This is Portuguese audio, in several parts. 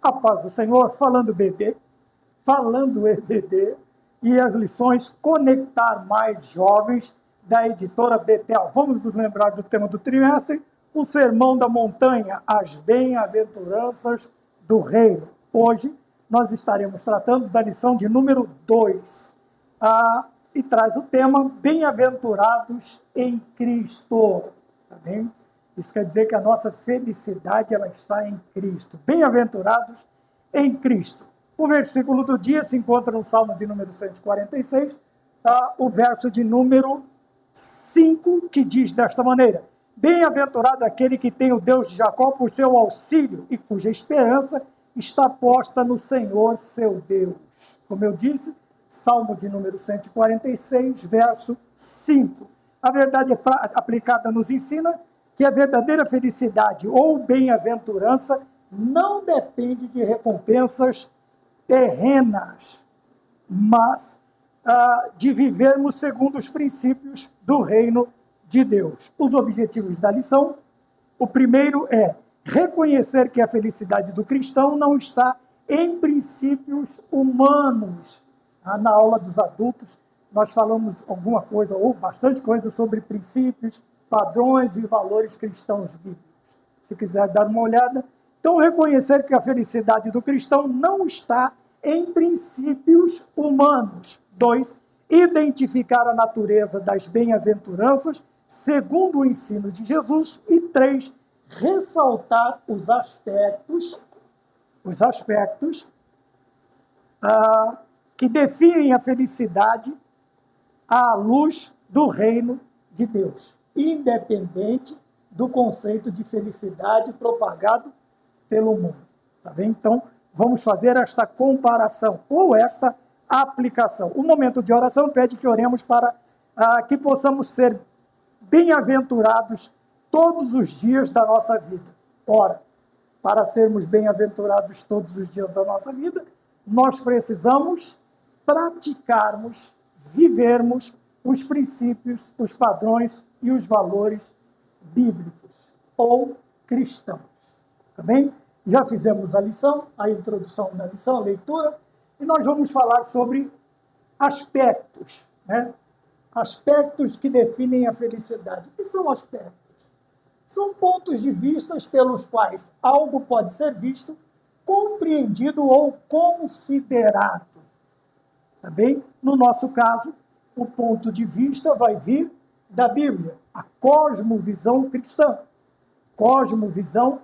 A paz do Senhor, falando EBD, e as lições Conectar Mais Jovens, da editora Betel. Vamos nos lembrar do tema do trimestre, o Sermão da Montanha, as bem-aventuranças do reino. Hoje nós estaremos tratando da lição de número 2, e traz o tema Bem-aventurados em Cristo. Tá bem? Isso quer dizer que a nossa felicidade ela está em Cristo. Bem-aventurados em Cristo. O versículo do dia se encontra no Salmo de número 146, o verso de número 5, que diz desta maneira: Bem-aventurado aquele que tem o Deus de Jacó por seu auxílio e cuja esperança está posta no Senhor seu Deus. Como eu disse, Salmo de número 146, verso 5. A verdade aplicada nos ensina que a verdadeira felicidade ou bem-aventurança não depende de recompensas terrenas, mas de vivermos segundo os princípios do reino de Deus. Os objetivos da lição: o primeiro é reconhecer que a felicidade do cristão não está em princípios humanos. Na aula dos adultos, nós falamos alguma coisa, ou bastante coisa, sobre princípios, padrões e valores cristãos bíblicos. Se quiser dar uma olhada. Então, reconhecer que a felicidade do cristão não está em princípios humanos. 2, identificar a natureza das bem-aventuranças segundo o ensino de Jesus. E 3, ressaltar os aspectos que definem a felicidade à luz do reino de Deus, independente do conceito de felicidade propagado pelo mundo. Tá bem? Então, vamos fazer esta comparação, ou esta aplicação. O momento de oração pede que oremos para que possamos ser bem-aventurados todos os dias da nossa vida. Ora, para sermos bem-aventurados todos os dias da nossa vida, nós precisamos praticarmos, vivermos os princípios, os padrões e os valores bíblicos ou cristãos. Tá bem? Já fizemos a lição, a introdução da lição, a leitura, e nós vamos falar sobre aspectos, né? Aspectos que definem a felicidade. O que são aspectos? São pontos de vista pelos quais algo pode ser visto, compreendido ou considerado. Tá bem? No nosso caso, o ponto de vista vai vir da Bíblia, a cosmovisão cristã. Cosmovisão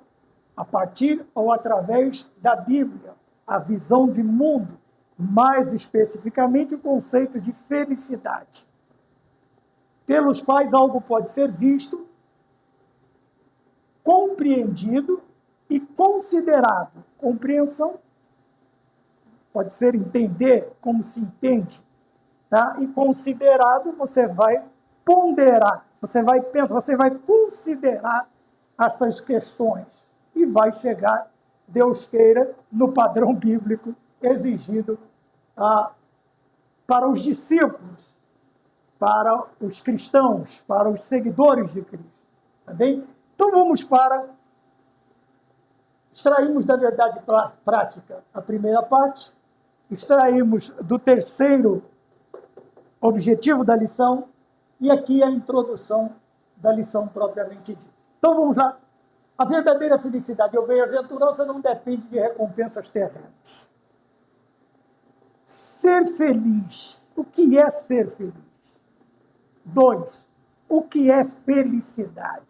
a partir ou através da Bíblia, a visão de mundo, mais especificamente o conceito de felicidade, pelos quais algo pode ser visto, compreendido e considerado. Compreensão pode ser entender, como se entende, tá? E considerado, você vai ponderar, você vai pensar, você vai considerar essas questões e vai chegar, Deus queira, no padrão bíblico exigido para os discípulos, para os cristãos, para os seguidores de Cristo. Tá bem? Então vamos extraímos da verdade prática a primeira parte, extraímos do terceiro objetivo da lição, e aqui a introdução da lição propriamente dita. Então vamos lá. A verdadeira felicidade ou bem-aventurança não depende de recompensas terrenas. Ser feliz. O que é ser feliz? 2. O que é felicidade?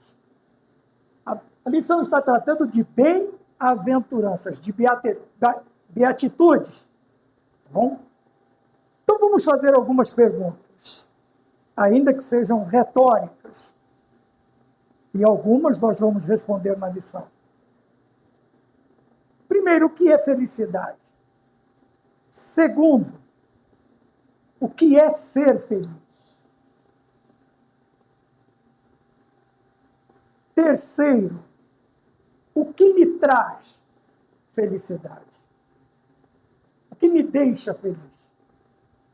A lição está tratando de bem-aventuranças, de beatitudes. Tá bom? Então vamos fazer algumas perguntas, ainda que sejam retóricas. E algumas nós vamos responder na lição. Primeiro, o que é felicidade? Segundo, o que é ser feliz? Terceiro, o que me traz felicidade? O que me deixa feliz?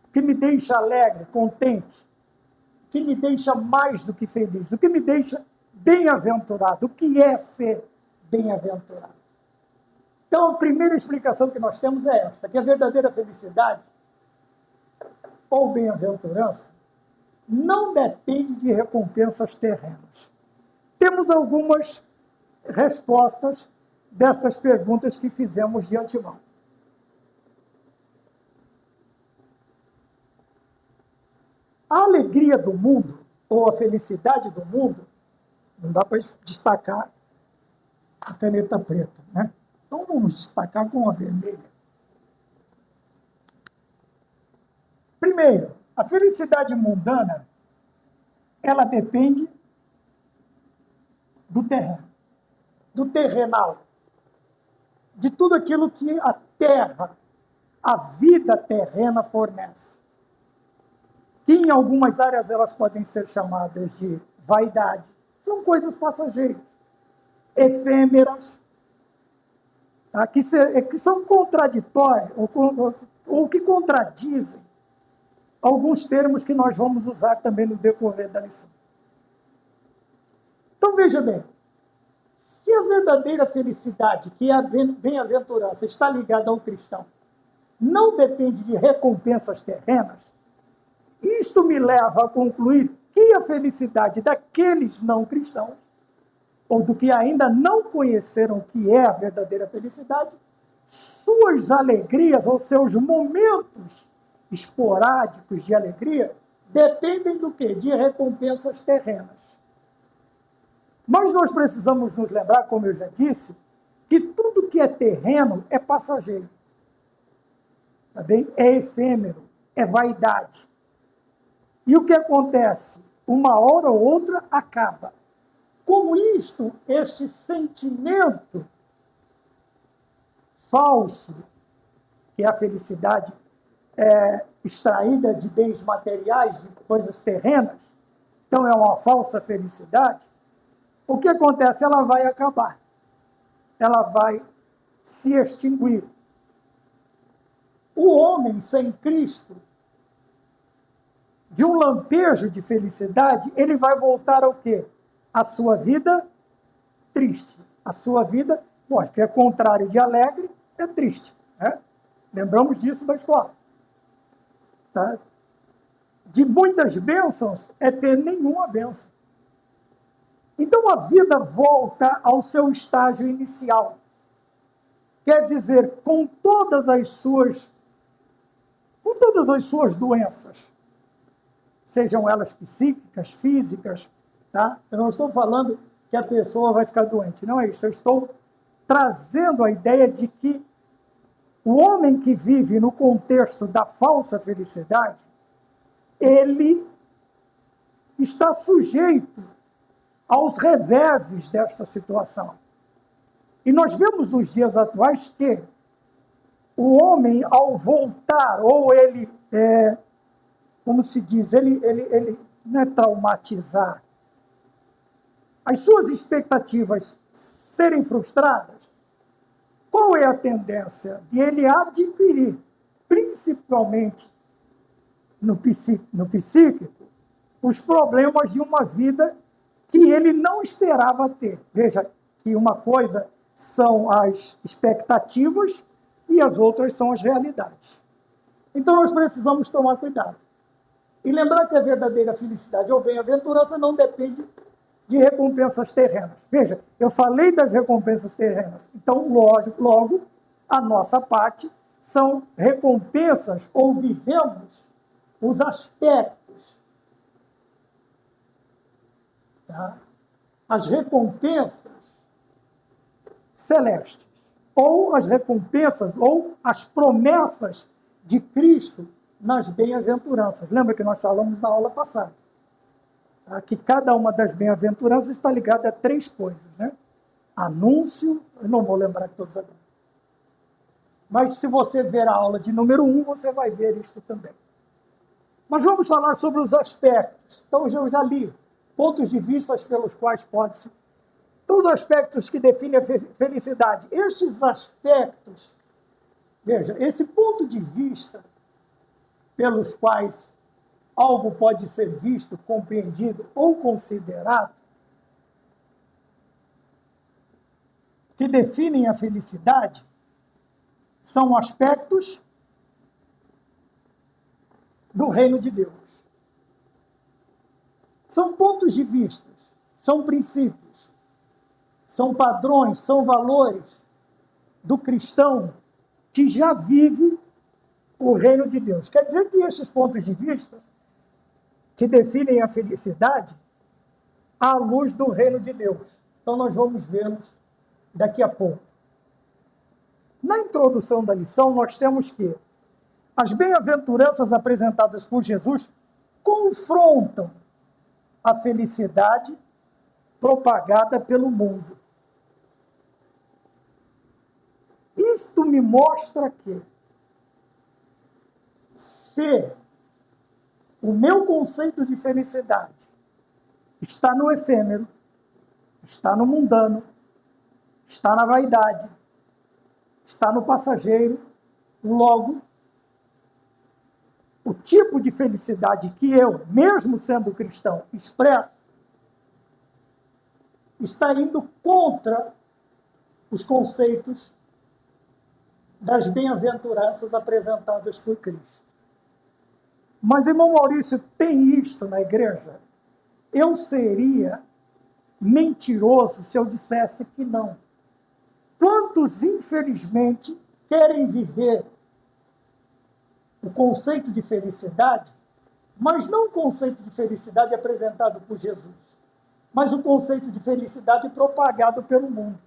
O que me deixa alegre, contente? O que me deixa mais do que feliz? O que me deixa bem-aventurado? O que é ser bem-aventurado? Então, a primeira explicação que nós temos é esta, que a verdadeira felicidade, ou bem-aventurança, não depende de recompensas terrenas. Temos algumas respostas destas perguntas que fizemos de antemão. A alegria do mundo, ou a felicidade do mundo, não dá para destacar a caneta preta, né? Então vamos destacar com a vermelha. Primeiro, a felicidade mundana, ela depende do terreno, do terrenal, de tudo aquilo que a terra, a vida terrena fornece. Que em algumas áreas elas podem ser chamadas de vaidade. São coisas passageiras, efêmeras, tá? que são contraditórias, ou que contradizem alguns termos que nós vamos usar também no decorrer da lição. Então, veja bem, se a verdadeira felicidade, que é a bem-aventurança, está ligada ao cristão, não depende de recompensas terrenas, isto me leva a concluir que a felicidade daqueles não cristãos, ou do que ainda não conheceram o que é a verdadeira felicidade, suas alegrias ou seus momentos esporádicos de alegria dependem do quê? De recompensas terrenas. Mas nós precisamos nos lembrar, como eu já disse, que tudo que é terreno é passageiro. Tá bem? É efêmero, é vaidade. E o que acontece? Uma hora ou outra acaba. Com isto, este sentimento falso, que é a felicidade extraída de bens materiais, de coisas terrenas, então é uma falsa felicidade, o que acontece? Ela vai acabar. Ela vai se extinguir. O homem sem Cristo, de um lampejo de felicidade, ele vai voltar ao quê? A sua vida triste. A sua vida, lógico, que é contrário de alegre, é triste. Né? Lembramos disso da escola. Tá? De muitas bênçãos, é ter nenhuma bênção. Então, a vida volta ao seu estágio inicial. Quer dizer, com todas as suas doenças, sejam elas psíquicas, físicas, tá? Eu não estou falando que a pessoa vai ficar doente, não é isso. Eu estou trazendo a ideia de que o homem que vive no contexto da falsa felicidade, ele está sujeito aos reveses desta situação. E nós vemos nos dias atuais que o homem, ao voltar, ou ele, como se diz, ele não é traumatizar, as suas expectativas serem frustradas, qual é a tendência de ele adquirir, principalmente no psíquico, os problemas de uma vida que ele não esperava ter. Veja que uma coisa são as expectativas e as outras são as realidades. Então nós precisamos tomar cuidado. E lembrar que a verdadeira felicidade ou bem-aventurança não depende de recompensas terrenas. Veja, eu falei das recompensas terrenas. Então, logo, a nossa parte são recompensas ou vivemos os aspectos, tá? As recompensas celestes, ou as recompensas, ou as promessas de Cristo nas bem-aventuranças. Lembra que nós falamos na aula passada? Tá? Que cada uma das bem-aventuranças está ligada a 3 coisas, né? Anúncio, eu não vou lembrar de todos agora. Mas se você ver a aula de número 1, você vai ver isto também. Mas vamos falar sobre os aspectos. Então, eu já li pontos de vista pelos quais pode-se. Então, os aspectos que definem a felicidade. Estes aspectos, veja, esse ponto de vista pelos quais algo pode ser visto, compreendido ou considerado, que definem a felicidade, são aspectos do reino de Deus. São pontos de vista, são princípios, são padrões, são valores do cristão que já vive o reino de Deus. Quer dizer que esses pontos de vista que definem a felicidade à luz do reino de Deus. Então nós vamos vê-los daqui a pouco. Na introdução da lição, nós temos que as bem-aventuranças apresentadas por Jesus confrontam a felicidade propagada pelo mundo. Isto me mostra que, se o meu conceito de felicidade está no efêmero, está no mundano, está na vaidade, está no passageiro, logo, o tipo de felicidade que eu, mesmo sendo cristão, expresso, está indo contra os conceitos das bem-aventuranças apresentadas por Cristo. Mas, irmão Maurício, tem isto na igreja? Eu seria mentiroso se eu dissesse que não. Quantos, infelizmente, querem viver o conceito de felicidade, mas não o conceito de felicidade apresentado por Jesus, mas o conceito de felicidade propagado pelo mundo.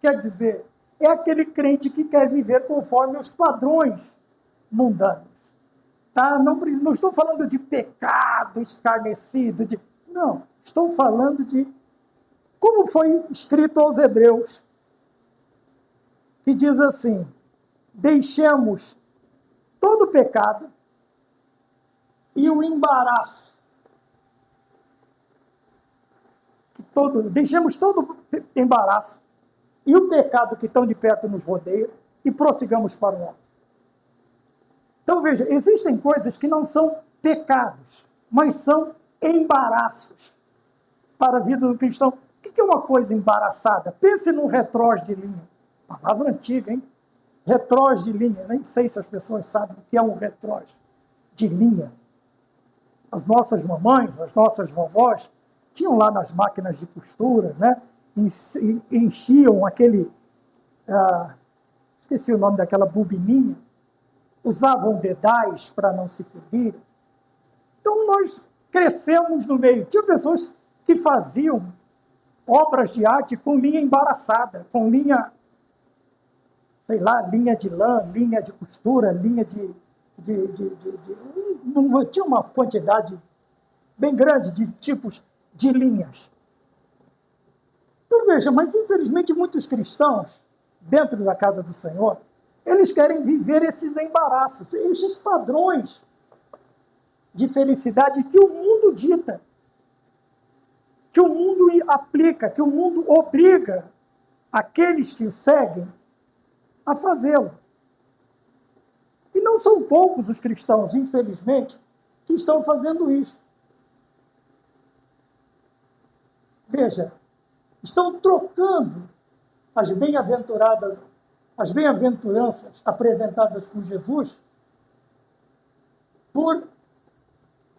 Quer dizer, é aquele crente que quer viver conforme os padrões mundanos. Tá? Não estou falando de pecado escarnecido, não, estou falando de como foi escrito aos Hebreus, que diz assim: deixemos todo o pecado e o embaraço. Deixemos todo o embaraço e o pecado que tão de perto nos rodeia e prossigamos para o alto. Então, veja, existem coisas que não são pecados, mas são embaraços para a vida do cristão. O que é uma coisa embaraçada? Pense num retrós de linha. Palavra antiga, hein? Retrós de linha. Nem sei se as pessoas sabem o que é um retrós de linha. As nossas mamães, as nossas vovós, tinham lá nas máquinas de costura, né? Enchiam aquele... esqueci o nome daquela bobininha. Usavam dedais para não se ferir. Então, nós crescemos no meio. Tinha pessoas que faziam obras de arte com linha embaraçada, com linha, sei lá, linha de lã, linha de costura, linha tinha uma quantidade bem grande de tipos de linhas. Então, veja, mas infelizmente muitos cristãos, dentro da casa do Senhor, eles querem viver esses embaraços, esses padrões de felicidade que o mundo dita, que o mundo aplica, que o mundo obriga aqueles que o seguem a fazê-lo. E não são poucos os cristãos, infelizmente, que estão fazendo isso. Veja, estão trocando as bem-aventuranças apresentadas por Jesus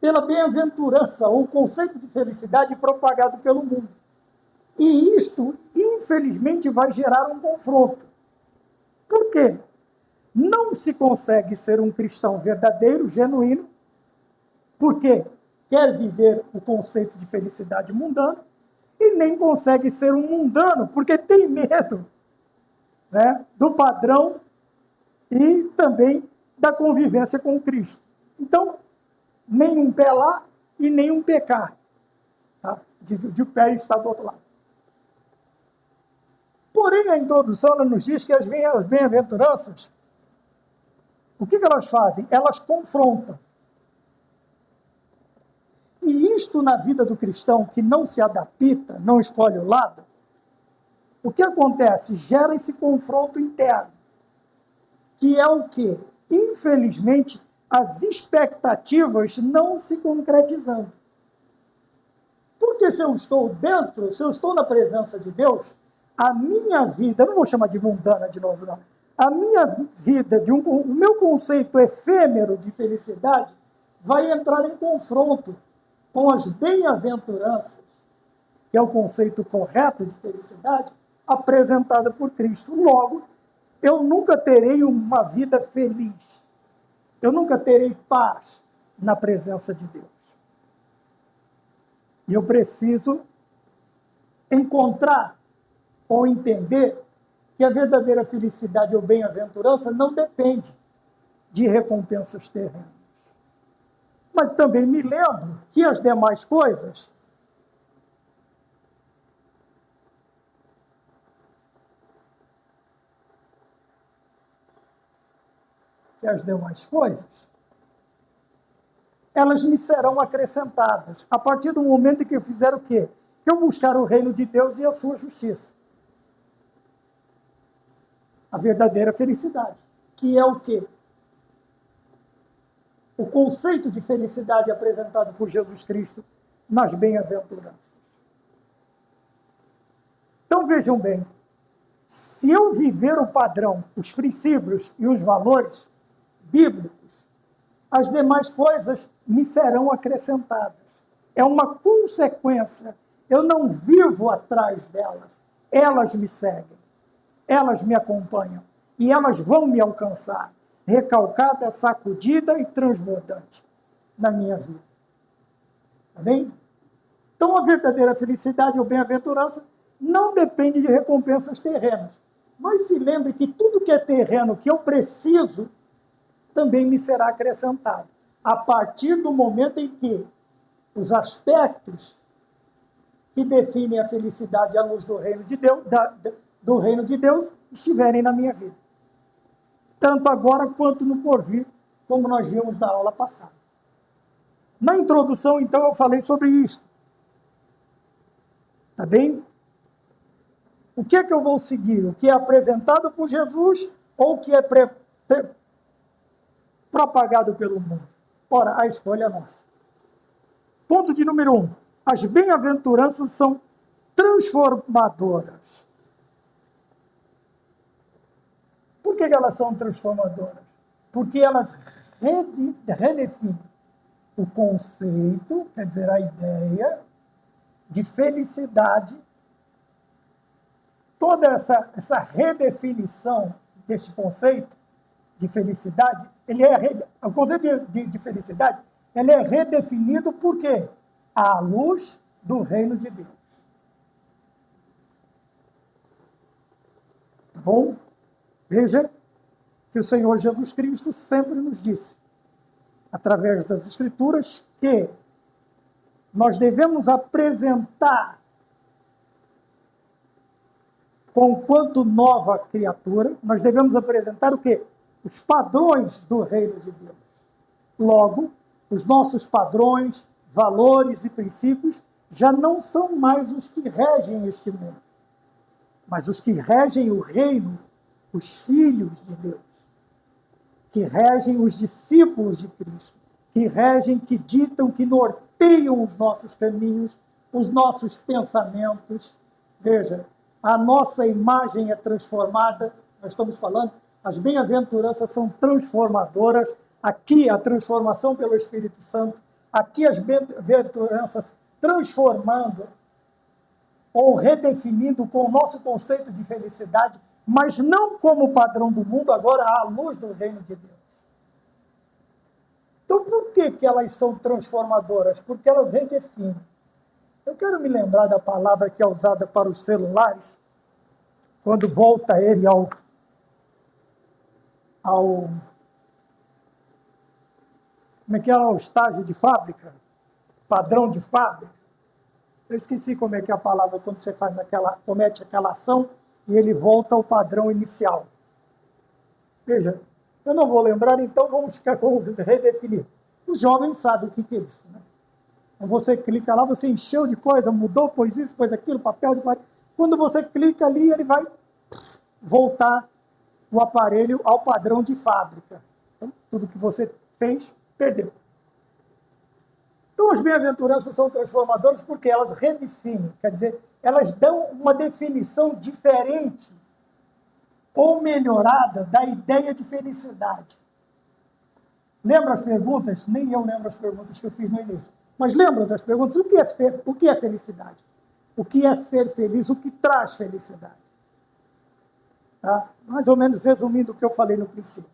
pela bem-aventurança, ou conceito de felicidade propagado pelo mundo. E isto, infelizmente, vai gerar um confronto. Por quê? Não se consegue ser um cristão verdadeiro, genuíno, porque quer viver o conceito de felicidade mundano, e nem consegue ser um mundano, porque tem medo, né, do padrão e também da convivência com Cristo. Então, nem um pé lá e nem um pé cá. Tá? De pé está do outro lado. Porém, a introdução ela nos diz que as bem-aventuranças, o que elas fazem? Elas confrontam. E isto na vida do cristão que não se adapta, não escolhe o lado, o que acontece? Gera esse confronto interno, que é o quê? Infelizmente, as expectativas não se concretizando. Porque se eu estou dentro, se eu estou na presença de Deus, a minha vida, eu não vou chamar de mundana de novo, não, a minha vida, o meu conceito efêmero de felicidade, vai entrar em confronto com as bem-aventuranças, que é o conceito correto de felicidade, apresentada por Cristo. Logo, eu nunca terei uma vida feliz. Eu nunca terei paz na presença de Deus. E eu preciso encontrar ou entender que a verdadeira felicidade ou bem-aventurança não depende de recompensas terrenas. Mas também me lembro que as demais coisas elas me serão acrescentadas a partir do momento em que eu fizer o quê? Que eu buscar o reino de Deus e a sua justiça. A verdadeira felicidade, que é o quê? O conceito de felicidade apresentado por Jesus Cristo nas bem-aventuranças. Então vejam bem, se eu viver o padrão, os princípios e os valores bíblicos, as demais coisas me serão acrescentadas. É uma consequência. Eu não vivo atrás delas. Elas me seguem. Elas me acompanham. E elas vão me alcançar. Recalcada, sacudida e transbordante na minha vida. Tá bem? Então, a verdadeira felicidade ou bem-aventurança não depende de recompensas terrenas. Mas se lembre que tudo que é terreno, que eu preciso, também me será acrescentado. A partir do momento em que os aspectos que definem a felicidade à luz do reino de Deus, estiverem na minha vida. Tanto agora quanto no porvir, como nós vimos na aula passada. Na introdução, então, eu falei sobre isso. Tá bem? O que é que eu vou seguir? O que é apresentado por Jesus ou o que é propagado pelo mundo? Ora, a escolha é nossa. Ponto de número 1. As bem-aventuranças são transformadoras. Por que elas são transformadoras? Porque elas redefinem o conceito, quer dizer, a ideia de felicidade. Toda essa redefinição desse conceito de felicidade, o conceito de felicidade, ele é redefinido por quê? À luz do reino de Deus. Tá bom? Veja que o Senhor Jesus Cristo sempre nos disse, através das Escrituras, que nós devemos apresentar, conquanto nova criatura, nós devemos apresentar o quê? Os padrões do reino de Deus. Logo, os nossos padrões, valores e princípios já não são mais os que regem este mundo, mas os que regem o reino, os filhos de Deus, que regem os discípulos de Cristo, que regem, que ditam, que norteiam os nossos caminhos, os nossos pensamentos. Veja, a nossa imagem é transformada, nós estamos falando, as bem-aventuranças são transformadoras, aqui a transformação pelo Espírito Santo, aqui as bem-aventuranças transformando ou redefinindo com o nosso conceito de felicidade, mas não como padrão do mundo, agora à luz do reino de Deus. Então, por que elas são transformadoras? Porque elas redefinem. Eu quero me lembrar da palavra que é usada para os celulares, quando volta ele ao como é que é o estágio de fábrica? Padrão de fábrica? Eu esqueci como é que é a palavra quando você comete aquela ação e ele volta ao padrão inicial. Veja, eu não vou lembrar, então vamos redefinir. Os jovens sabem o que é isso, né? Então você clica lá, você encheu de coisa, mudou, pôs isso, pôs aquilo, papel de papel. Quando você clica ali, ele vai voltar o aparelho ao padrão de fábrica. Então, tudo que você fez, perdeu. Então, as bem-aventuranças são transformadoras porque elas redefinem, quer dizer, elas dão uma definição diferente ou melhorada da ideia de felicidade. Lembra as perguntas? Nem eu lembro as perguntas que eu fiz no início. Mas lembra das perguntas? O que é felicidade? O que é ser feliz? O que traz felicidade? Tá? Mais ou menos resumindo o que eu falei no princípio.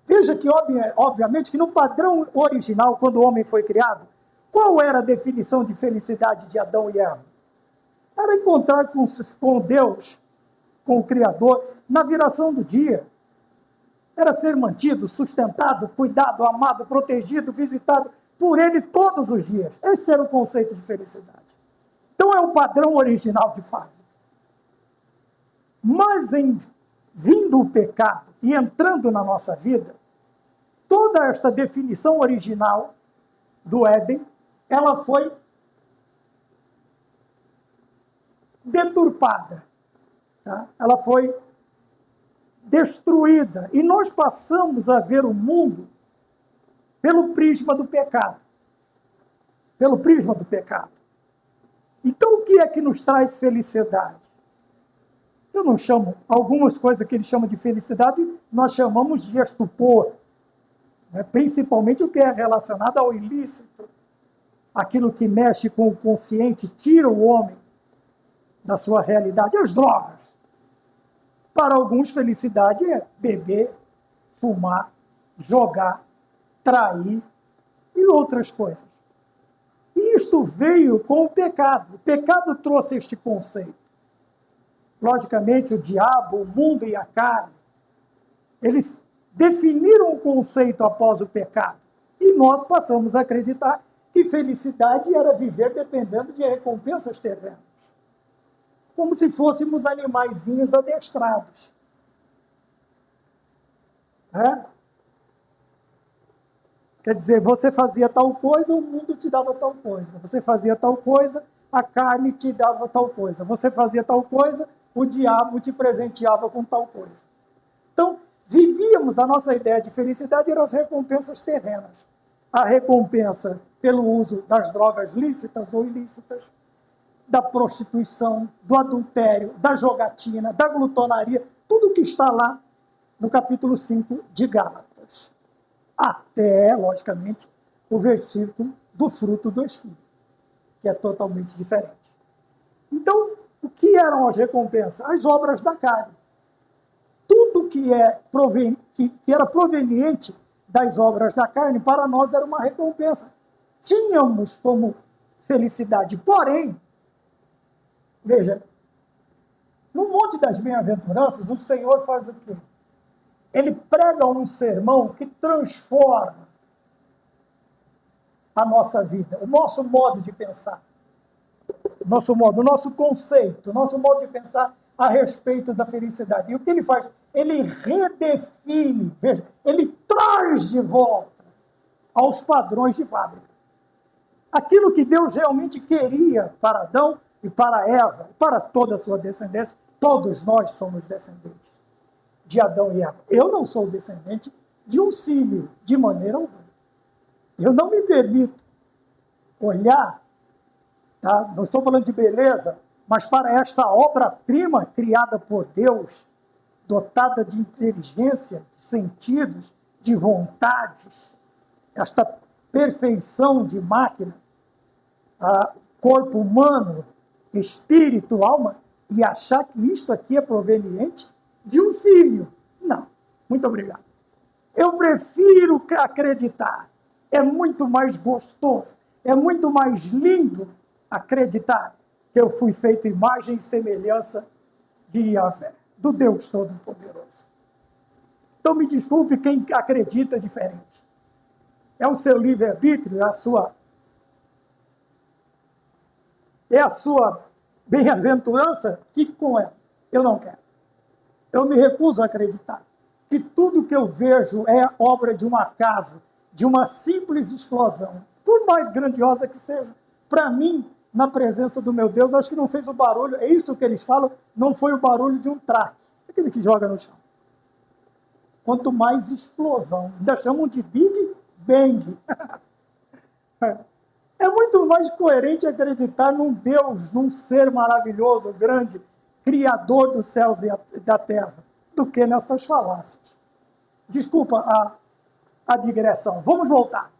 Veja que, obviamente, que no padrão original, quando o homem foi criado, qual era a definição de felicidade de Adão e Eva? Era encontrar com Deus, com o Criador, na viração do dia. Era ser mantido, sustentado, cuidado, amado, protegido, visitado por Ele todos os dias. Esse era o conceito de felicidade. Então é o padrão original de fato. Mas vindo o pecado e entrando na nossa vida, toda esta definição original do Éden, ela foi deturpada, tá? Ela foi destruída. E nós passamos a ver o mundo pelo prisma do pecado. Pelo prisma do pecado. Então, o que é que nos traz felicidade? Eu não chamo, algumas coisas que ele chama de felicidade, nós chamamos de estupor. Né? Principalmente o que é relacionado ao ilícito. Aquilo que mexe com o consciente, tira o homem da sua realidade. As drogas. Para alguns, felicidade é beber, fumar, jogar, trair e outras coisas. E isto veio com o pecado. O pecado trouxe este conceito. Logicamente, o diabo, o mundo e a carne, eles definiram o conceito após o pecado. E nós passamos a acreditar que felicidade era viver dependendo de recompensas terrenas. Como se fôssemos animaizinhos adestrados. Quer dizer, você fazia tal coisa, o mundo te dava tal coisa. Você fazia tal coisa, a carne te dava tal coisa. Você fazia tal coisa, o diabo te presenteava com tal coisa. Então, vivíamos, a nossa ideia de felicidade eram as recompensas terrenas. A recompensa pelo uso das drogas lícitas ou ilícitas, da prostituição, do adultério, da jogatina, da glutonaria, tudo que está lá no capítulo 5 de Gálatas. Até, logicamente, o versículo do fruto do Espírito, que é totalmente diferente. Então, o que eram as recompensas? As obras da carne. Tudo que era proveniente das obras da carne, para nós era uma recompensa. Tínhamos como felicidade. Porém, veja, no Monte das Bem-aventuranças, o Senhor faz o quê? Ele prega um sermão que transforma a nossa vida, o nosso modo de pensar, o nosso conceito, o nosso modo de pensar a respeito da felicidade. E o que ele faz? Ele redefine, veja, ele traz de volta aos padrões de fábrica. Aquilo que Deus realmente queria para Adão e para Eva, para toda a sua descendência, todos nós somos descendentes de Adão e Eva. Eu não sou descendente de um símio, de maneira alguma. Eu não me permito olhar, tá? Não estou falando de beleza, mas para esta obra-prima criada por Deus, dotada de inteligência, de sentidos, de vontades, esta perfeição de máquina, corpo humano, espírito, alma, e achar que isto aqui é proveniente de um símio. Não. Muito obrigado. Eu prefiro acreditar. É muito mais gostoso, é muito mais lindo acreditar que eu fui feito imagem e semelhança de Yahvé, do Deus Todo-Poderoso. Então me desculpe quem acredita diferente. É o seu livre-arbítrio, é a sua bem-aventurança, fique com ela. Eu não quero. Eu me recuso a acreditar que tudo que eu vejo é obra de um acaso, de uma simples explosão, por mais grandiosa que seja. Para mim, na presença do meu Deus, acho que não fez o barulho, é isso que eles falam, não foi o barulho de um traque, aquele que joga no chão. Quanto mais explosão, ainda chamam de Big Bang. É muito mais coerente acreditar num Deus, num ser maravilhoso, grande, Criador dos céus e da terra, do que nessas falácias. Desculpa a digressão. Vamos voltar.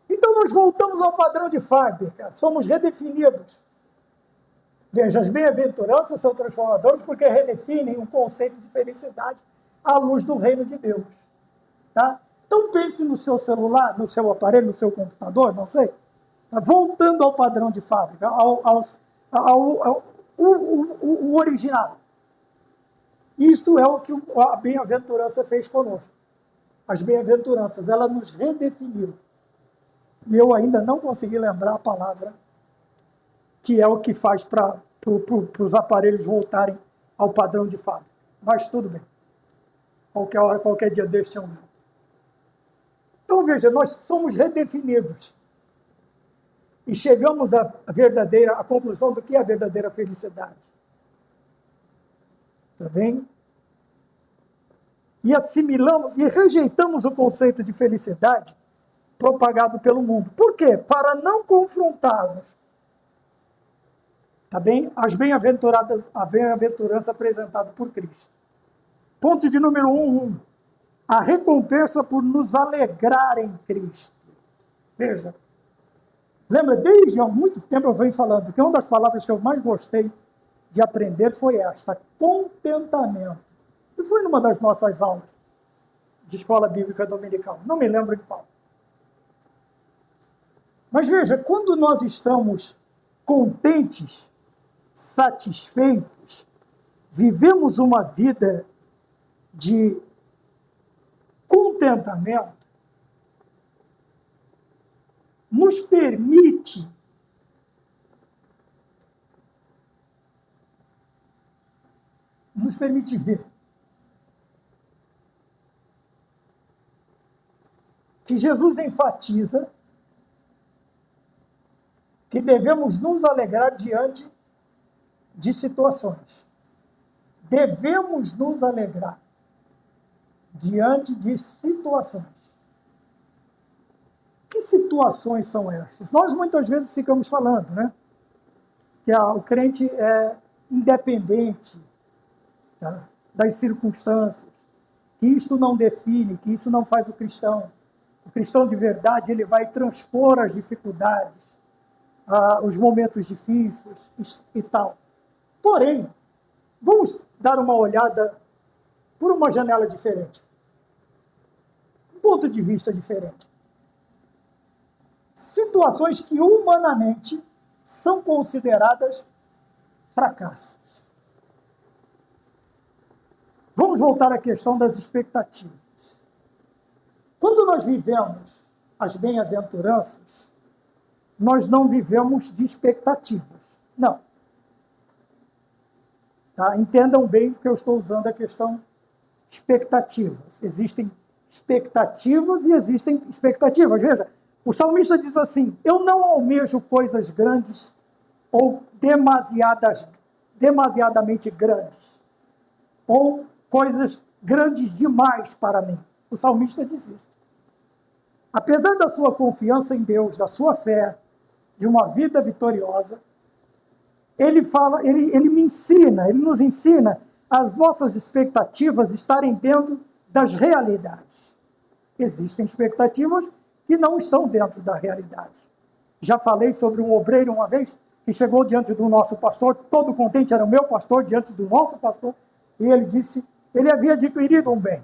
Então, nós voltamos ao padrão de fábrica. Somos redefinidos. Veja, as bem-aventuranças são transformadoras porque redefinem um conceito de felicidade à luz do reino de Deus. Tá? Então, pense no seu celular, no seu aparelho, no seu computador, não sei. Voltando ao padrão de fábrica, o original. Isto é o que a bem-aventurança fez conosco. As bem-aventuranças, ela nos redefiniu. E eu ainda não consegui lembrar a palavra que é o que faz para os aparelhos voltarem ao padrão de fábrica. Mas tudo bem. Qualquer hora, qualquer dia deste é um meu. Então, veja, nós somos redefinidos. E chegamos à conclusão do que é a verdadeira felicidade. Está bem? E assimilamos e rejeitamos o conceito de felicidade propagado pelo mundo. Por quê? Para não confrontarmos, tá bem? A bem-aventurança apresentada por Cristo. Ponto de número 1. A recompensa por nos alegrar em Cristo. Veja, lembra, desde há muito tempo eu venho falando que uma das palavras que eu mais gostei de aprender foi esta, contentamento. E foi numa das nossas aulas de escola bíblica dominical. Não me lembro de qual. Mas veja, quando nós estamos contentes, satisfeitos, vivemos uma vida de contentamento, nos permite ver que Jesus enfatiza que devemos nos alegrar diante de situações. Devemos nos alegrar diante de situações. Que situações são estas? Nós muitas vezes ficamos falando, né? Que o crente é independente, tá, das circunstâncias, que isto não define, que isso não faz o cristão. O cristão de verdade, ele vai transpor as dificuldades, os momentos difíceis e tal. Porém, vamos dar uma olhada por uma janela diferente. Um ponto de vista diferente. Situações que humanamente são consideradas fracassos. Vamos voltar à questão das expectativas. Quando nós vivemos as bem-aventuranças, nós não vivemos de expectativas. Não. Tá? Entendam bem que eu estou usando a questão expectativas. Existem expectativas e existem expectativas. Veja, o salmista diz assim, eu não almejo coisas grandes ou demasiadamente grandes, ou coisas grandes demais para mim. O salmista diz isso. Apesar da sua confiança em Deus, da sua fé, de uma vida vitoriosa, ele nos ensina as nossas expectativas estarem dentro das realidades. Existem expectativas que não estão dentro da realidade. Já falei sobre um obreiro uma vez que chegou diante do nosso pastor, todo contente, era o meu pastor, diante do nosso pastor, e ele disse, ele havia adquirido um bem.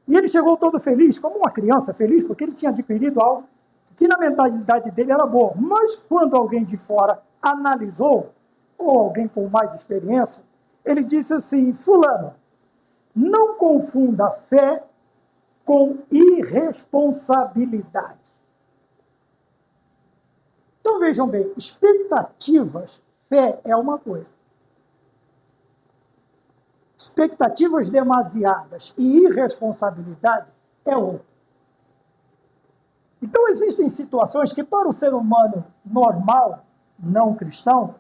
E ele chegou todo feliz, como uma criança feliz, porque ele tinha adquirido algo que na mentalidade dele era boa. Mas quando alguém de fora analisou, ou alguém com mais experiência, ele disse assim, fulano, não confunda fé com irresponsabilidade. Então vejam bem, expectativas, fé é uma coisa. Expectativas demasiadas e irresponsabilidade é outra. Então existem situações que para o ser humano normal, não cristão,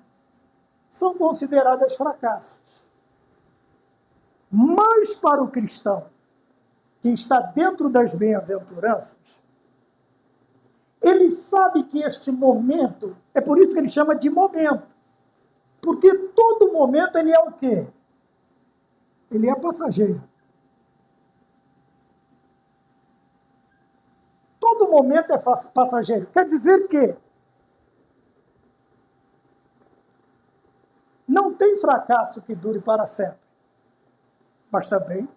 são consideradas fracassos. Mas para o cristão que está dentro das bem-aventuranças, ele sabe que este momento, é por isso que ele chama de momento, porque todo momento ele é o quê? Ele é passageiro. Todo momento é passageiro. Quer dizer que não tem fracasso que dure para sempre. Mas também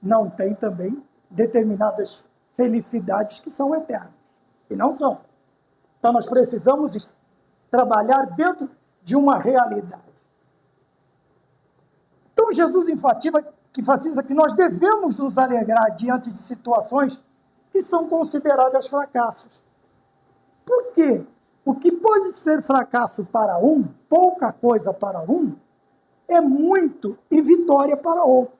não tem também determinadas felicidades que são eternas. E não são. Então nós precisamos trabalhar dentro de uma realidade. Então Jesus enfatiza que nós devemos nos alegrar diante de situações que são consideradas fracassos. Por quê? O que pode ser fracasso para um, pouca coisa para um, é muito e vitória para outro.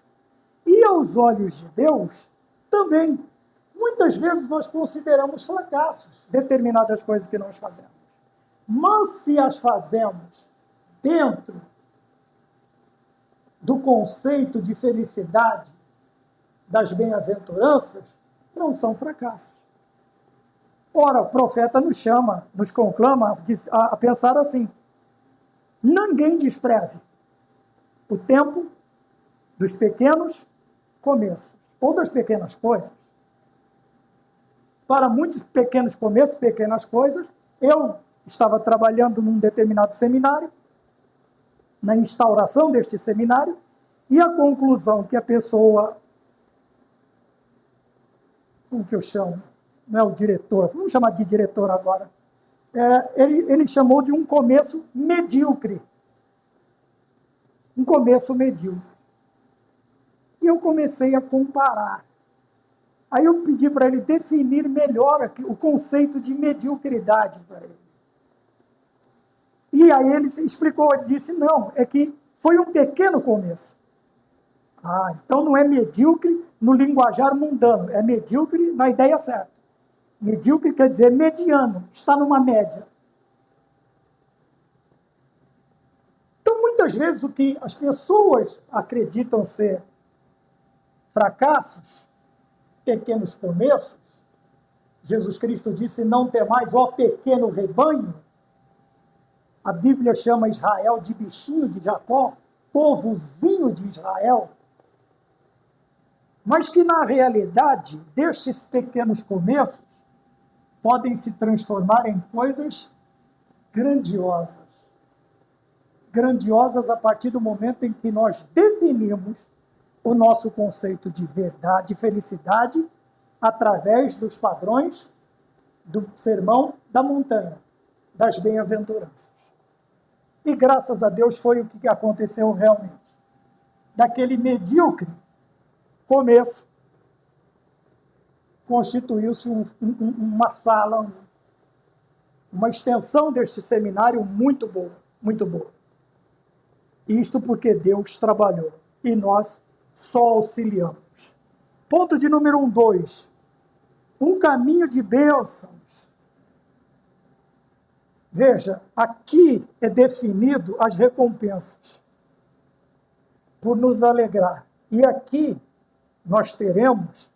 E aos olhos de Deus, também. Muitas vezes nós consideramos fracassos determinadas coisas que nós fazemos. Mas se as fazemos dentro do conceito de felicidade das bem-aventuranças, não são fracassos. Ora, o profeta nos chama, nos conclama a pensar assim: ninguém despreze o tempo dos pequenos começos, ou das pequenas coisas. Para muitos pequenos começos, pequenas coisas, eu estava trabalhando num determinado seminário, na instauração deste seminário, e a conclusão que a pessoa, como que eu chamo? Não é o diretor, vamos chamar de diretor agora, ele chamou de um começo medíocre. Um começo medíocre. E eu comecei a comparar. Aí eu pedi para ele definir melhor o conceito de mediocridade para ele. E aí ele explicou, ele disse, não, é que foi um pequeno começo. Ah, então não é medíocre no linguajar mundano, é medíocre na ideia certa. Medíocre quer dizer mediano, está numa média. Então, muitas vezes, o que as pessoas acreditam ser fracassos, pequenos começos, Jesus Cristo disse, não temais, ó pequeno rebanho. A Bíblia chama Israel de bichinho de Jacó, povozinho de Israel. Mas que, na realidade, destes pequenos começos, podem se transformar em coisas grandiosas. Grandiosas a partir do momento em que nós definimos o nosso conceito de verdade e felicidade através dos padrões do Sermão da Montanha, das bem-aventuranças. E graças a Deus foi o que aconteceu realmente. Daquele medíocre começo, constituiu-se uma sala, uma extensão deste seminário muito boa, muito boa. Isto porque Deus trabalhou e nós só auxiliamos. Ponto de número 2. Um caminho de bênçãos. Veja, aqui é definido as recompensas por nos alegrar. E aqui nós teremos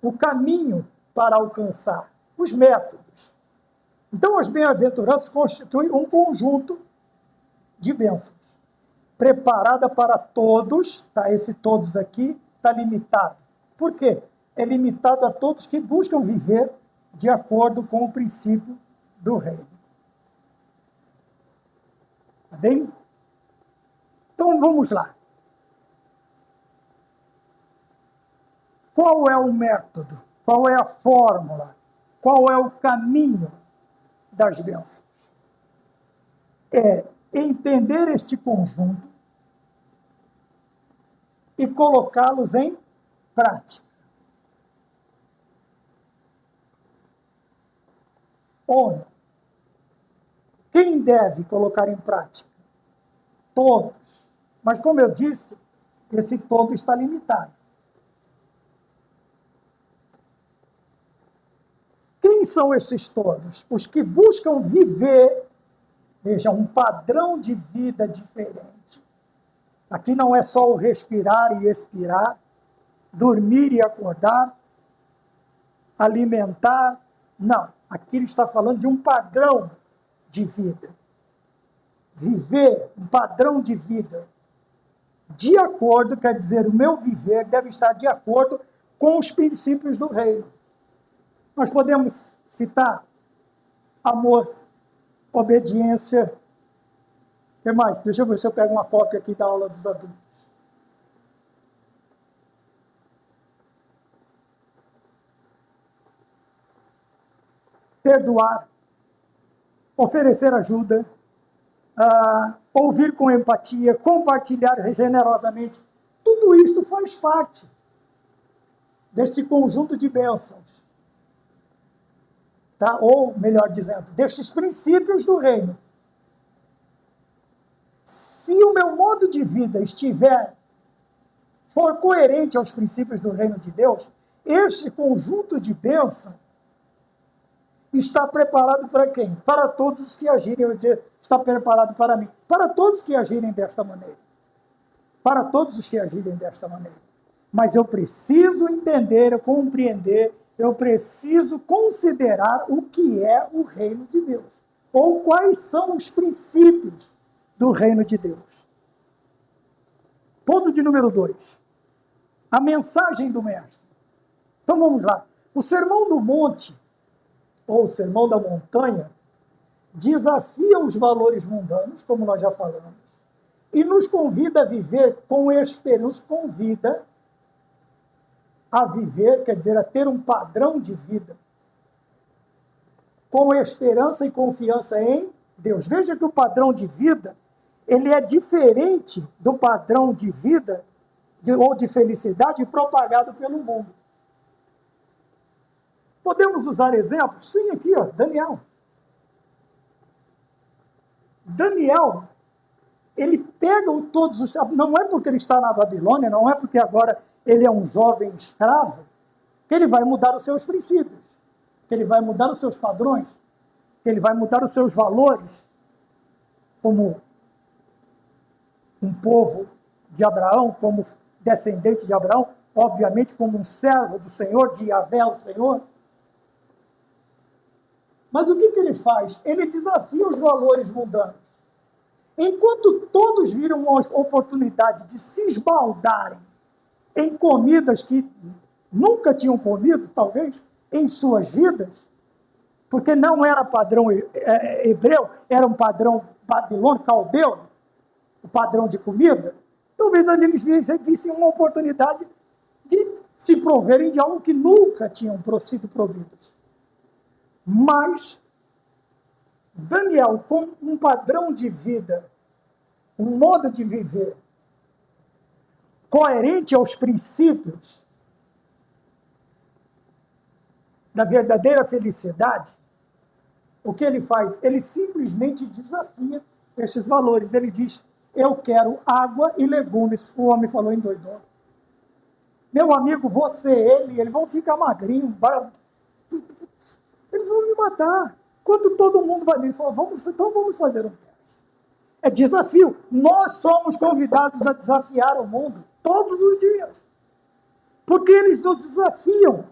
o caminho para alcançar, os métodos. Então, as bem-aventuranças constituem um conjunto de bênçãos, preparada para todos, tá? Esse todos aqui está limitado. Por quê? É limitado a todos que buscam viver de acordo com o princípio do reino. Tá bem? Então, vamos lá. Qual é o método? Qual é a fórmula? Qual é o caminho das bênçãos? É entender este conjunto e colocá-los em prática. Ora, quem deve colocar em prática? Todos. Mas, como eu disse, esse todo está limitado. Quem são esses todos? Os que buscam viver, veja, um padrão de vida diferente. Aqui não é só o respirar e expirar, dormir e acordar, alimentar. Não, aqui ele está falando de um padrão de vida. viver um padrão de vida de acordo, quer dizer, o meu viver deve estar de acordo com os princípios do reino. Nós podemos citar amor, obediência. O que mais? Deixa eu ver se eu pego uma cópia aqui da aula dos adultos. Perdoar, oferecer ajuda, ouvir com empatia, compartilhar generosamente. Tudo isso faz parte desse conjunto de bênçãos. Tá? Ou, melhor dizendo, destes princípios do reino. Se o meu modo de vida for coerente aos princípios do reino de Deus, este conjunto de bênçãos está preparado para quem? Para todos os que agirem, eu dizer, está preparado para mim, para todos que agirem desta maneira. Para todos os que agirem desta maneira. Mas eu preciso entender, compreender, eu preciso considerar o que é o reino de Deus. Ou quais são os princípios do reino de Deus. Ponto de número 2. A mensagem do mestre. Então vamos lá. O Sermão do Monte, ou o Sermão da Montanha, desafia os valores mundanos, como nós já falamos, e nos convida a viver com esperança, nos convida a viver, quer dizer, a ter um padrão de vida com esperança e confiança em Deus. Veja que o padrão de vida, ele é diferente do padrão de vida ou de felicidade propagado pelo mundo. Podemos usar exemplos? Sim, aqui, ó, Daniel. Daniel, ele pega todos os... Não é porque ele está na Babilônia, não é porque agora ele é um jovem escravo, que ele vai mudar os seus princípios, que ele vai mudar os seus padrões, que ele vai mudar os seus valores, como um povo de Abraão, como descendente de Abraão, obviamente como um servo do Senhor, de Yahvé, o Senhor. Mas o que ele faz? Ele desafia os valores mundanos. Enquanto todos viram uma oportunidade de se esbaldarem em comidas que nunca tinham comido, talvez, em suas vidas, porque não era padrão hebreu, era um padrão babilônico, caldeu, o padrão de comida, talvez eles vissem uma oportunidade de se proverem de algo que nunca tinham sido providos. Mas Daniel, com um padrão de vida, um modo de viver coerente aos princípios da verdadeira felicidade, o que ele faz? Ele simplesmente desafia estes valores. Ele diz, eu quero água e legumes. O homem falou endoidou. Meu amigo, você, eles vão ficar magrinhos. Eles vão me matar. Quando todo mundo vai me falar, então vamos fazer um teste. É desafio. Nós somos convidados a desafiar o mundo todos os dias. Porque eles nos desafiam.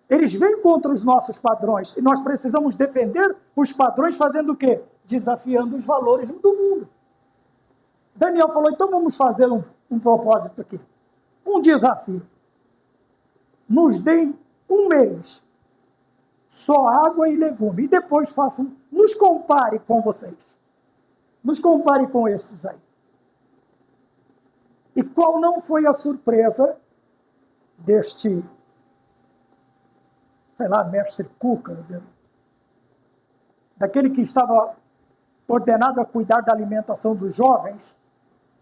Eles vêm contra os nossos padrões. E nós precisamos defender os padrões fazendo o quê? Desafiando os valores do mundo. Daniel falou, então vamos fazer um propósito aqui. Um desafio. Nos deem um mês. Só água e legume. E depois nos compare com vocês. Nos compare com estes aí. E qual não foi a surpresa deste, sei lá, mestre Cuca, daquele que estava ordenado a cuidar da alimentação dos jovens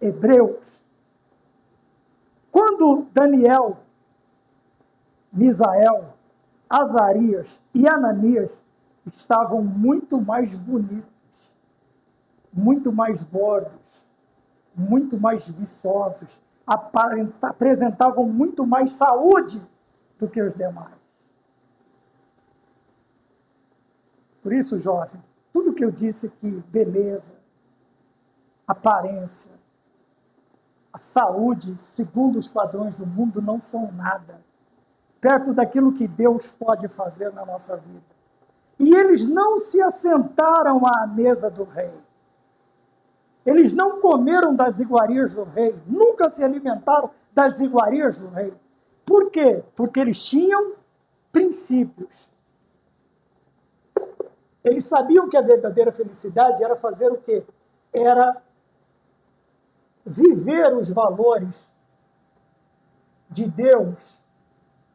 hebreus? Quando Daniel, Misael, Azarias e Ananias estavam muito mais bonitos, muito mais gordos, muito mais viçosos, apresentavam muito mais saúde do que os demais. Por isso, jovem, tudo que eu disse aqui, beleza, aparência, a saúde, segundo os padrões do mundo, não são nada perto daquilo que Deus pode fazer na nossa vida. E eles não se assentaram à mesa do rei. Eles não comeram das iguarias do rei, nunca se alimentaram das iguarias do rei. Por quê? Porque eles tinham princípios. Eles sabiam que a verdadeira felicidade era fazer o quê? Era viver os valores de Deus,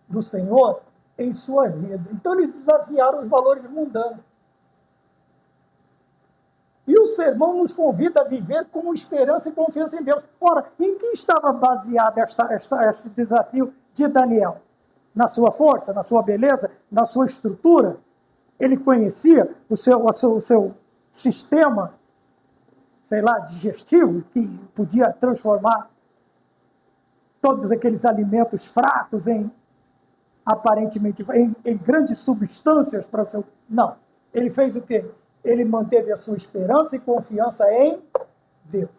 do Senhor, em sua vida. Então eles desafiaram os valores mundanos. E o sermão nos convida a viver com esperança e confiança em Deus. Ora, em que estava baseado este desafio de Daniel? Na sua força, na sua beleza, na sua estrutura? Ele conhecia o seu sistema, sei lá, digestivo, que podia transformar todos aqueles alimentos fracos aparentemente, em grandes substâncias para o seu... Não. Ele fez o quê? Ele manteve a sua esperança e confiança em Deus.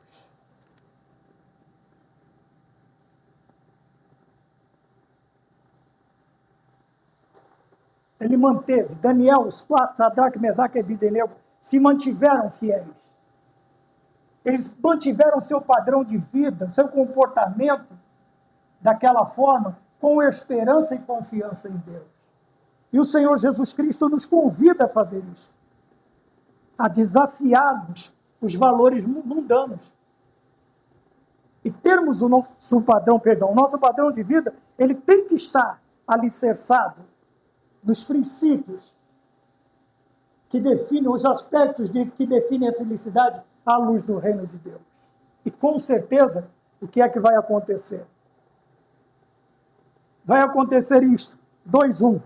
Ele manteve. Daniel, os quatro, Sadraque, Mesaque e Abdenego, se mantiveram fiéis. Eles mantiveram seu padrão de vida, seu comportamento daquela forma, com esperança e confiança em Deus. E o Senhor Jesus Cristo nos convida a fazer isso, a desafiarmos os valores mundanos. E termos o nosso padrão de vida, ele tem que estar alicerçado nos princípios que definem, os aspectos que definem a felicidade à luz do reino de Deus. E com certeza, o que é que vai acontecer? Vai acontecer isto. 2:1.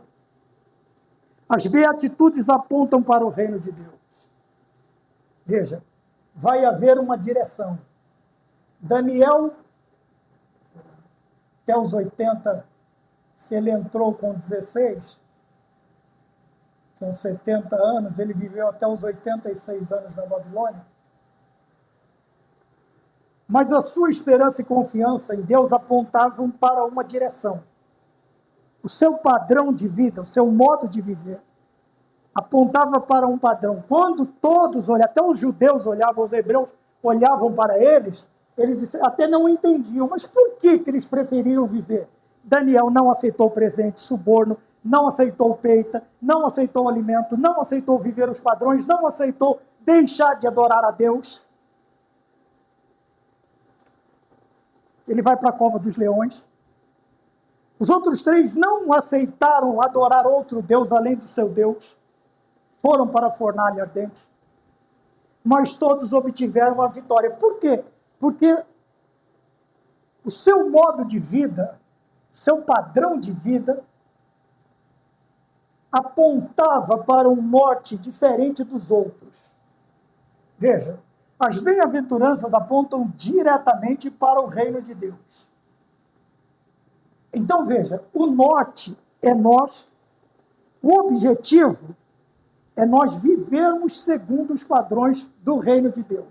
As beatitudes apontam para o reino de Deus. Veja, vai haver uma direção. Daniel, até os 80, se ele entrou com 16, são 70 anos, ele viveu até os 86 anos na Babilônia. Mas a sua esperança e confiança em Deus apontavam para uma direção. O seu padrão de vida, o seu modo de viver, apontava para um padrão. Quando todos olhavam, até os judeus olhavam, os hebreus olhavam para eles até não entendiam, mas por que eles preferiam viver? Daniel não aceitou presente, suborno, não aceitou peita, não aceitou alimento, não aceitou viver os padrões, não aceitou deixar de adorar a Deus. Ele vai para a cova dos leões. Os outros 3 não aceitaram adorar outro Deus além do seu Deus. Foram para a fornalha ardente. Mas todos obtiveram a vitória. Por quê? Porque o seu modo de vida, seu padrão de vida, apontava para um norte diferente dos outros. Veja, as bem-aventuranças apontam diretamente para o reino de Deus. Então, veja, o norte é nós, o objetivo é nós vivermos segundo os padrões do reino de Deus,